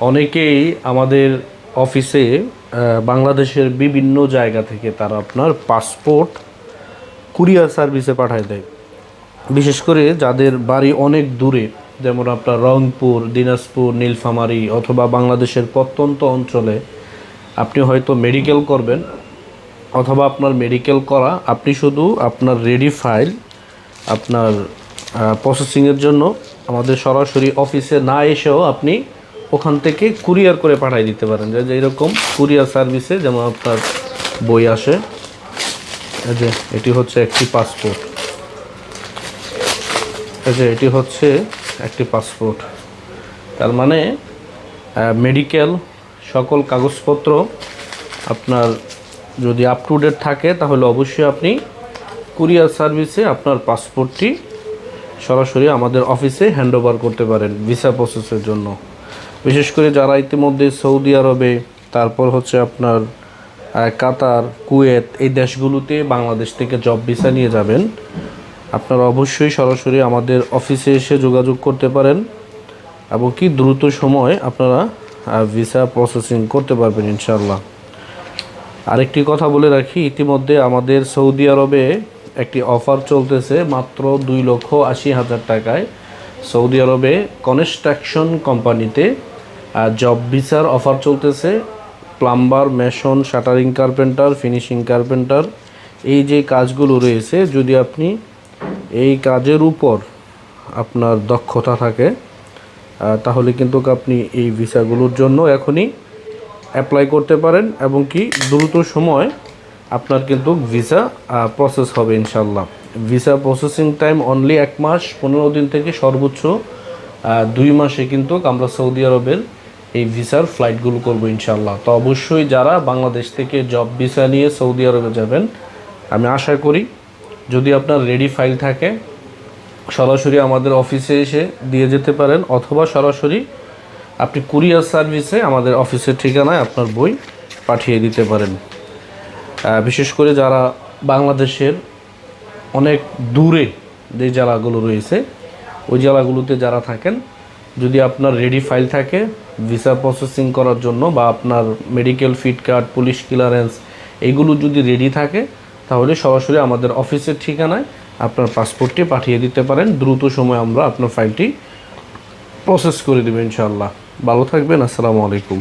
অনেকেই আমাদের অফিসে বাংলাদেশের বিভিন্ন জায়গা থেকে তারা আপনার পাসপোর্ট কুরিয়ার সার্ভিসে পাঠায় দেয়। বিশেষ করে যাদের বাড়ি অনেক দূরে, যেমন আপনার রংপুর, দিনাজপুর, নীলফামারী অথবা বাংলাদেশের প্রত্যন্ত অঞ্চলে আপনি হয়তো মেডিকেল করবেন, অথবা আপনার মেডিকেল করা, আপনি শুধু আপনার রেডি ফাইল আপনার প্রসেসিংয়ের জন্য আমাদের সরাসরি অফিসে না এসেও আপনি ওখান থেকে কুরিয়ার করে পাঠিয়ে দিতে পারেন। যে এরকম কুরিয়ার সার্ভিসে যেমন আপনার বই আসে, এই যে এটি হচ্ছে একটি পাসপোর্ট, এই যে এটি হচ্ছে একটি পাসপোর্ট। তার মানে মেডিকেল সকল কাগজপত্র আপনার যদি আপ টু ডেট থাকে তাহলে অবশ্যই আপনি কুরিয়ার সার্ভিসে আপনার পাসপোর্টটি সরাসরি আমাদের অফিসে হ্যান্ডওভার করতে পারেন ভিসা প্রসেসের জন্য। বিশেষ করে যারা ইতিমধ্যে সৌদি আরবে, তারপর হচ্ছে আপনার কাতার, কুয়েত, এই দেশগুলোতে বাংলাদেশ থেকে জব ভিসা নিয়ে যাবেন, আপনারা অবশ্যই সরাসরি আমাদের অফিসে এসে যোগাযোগ করতে পারেন এবং কি দ্রুত সময়ে আপনারা ভিসা প্রসেসিং করতে পারবেন ইনশাআল্লাহ। আরেকটি কথা বলে রাখি, ইতিমধ্যে আমাদের সৌদি আরবে একটি অফার চলতেছে মাত্র 2,80,000 টাকায়। সৌদি আরবে কনস্ট্রাকশন কোম্পানিতে জব ভিসার অফার চলতেছে। Plumber, mason, shuttering carpenter, finishing carpenter, এই যে কাজগুলো রয়েছে, যদি আপনি এই কাজের উপর আপনার দক্ষতা থাকে তাহলে কিন্তু আপনি এই ভিসাগুলোর জন্য এখনই অ্যাপ্লাই করতে পারেন এবং কি দ্রুত সময় আপনার কিন্তু ভিসা প্রসেস হবে ইনশাল্লাহ। ভিসা প্রসেসিং টাইম অনলি 1 মাস 15 দিন থেকে সর্বোচ্চ 2 মাসে কিন্তু আমরা সৌদি আরবের এই ভিসার ফ্লাইটগুলো করবো ইনশাল্লাহ। তো অবশ্যই যারা বাংলাদেশ থেকে জব ভিসা নিয়ে সৌদি আরবে যাবেন, আমি আশা করি যদি আপনার রেডি ফাইল থাকে সরাসরি আমাদের অফিসে এসে দিয়ে যেতে পারেন, অথবা সরাসরি আপনি কুরিয়ার সার্ভিসে আমাদের অফিসের ঠিকানায় আপনার বই পাঠিয়ে দিতে পারেন। বিশেষ করে যারা বাংলাদেশের অনেক দূরে যে জেলাগুলো রয়েছে, ওই জেলাগুলোতে যারা থাকেন, যদি আপনার রেডি ফাইল থাকে ভিসা প্রসেসিং করার জন্য, বা আপনার medical fit card, police clearance, এইগুলো যদি রেডি থাকে তাহলে সরাসরি আমাদের অফিসের ঠিকানায় আপনার পাসপোর্টটি পাঠিয়ে দিতে পারেন। দ্রুত সময় আমরা আপনার ফাইলটি প্রসেস করে দেব ইনশাআল্লাহ। ভালো থাকবেন। আসসালামু আলাইকুম।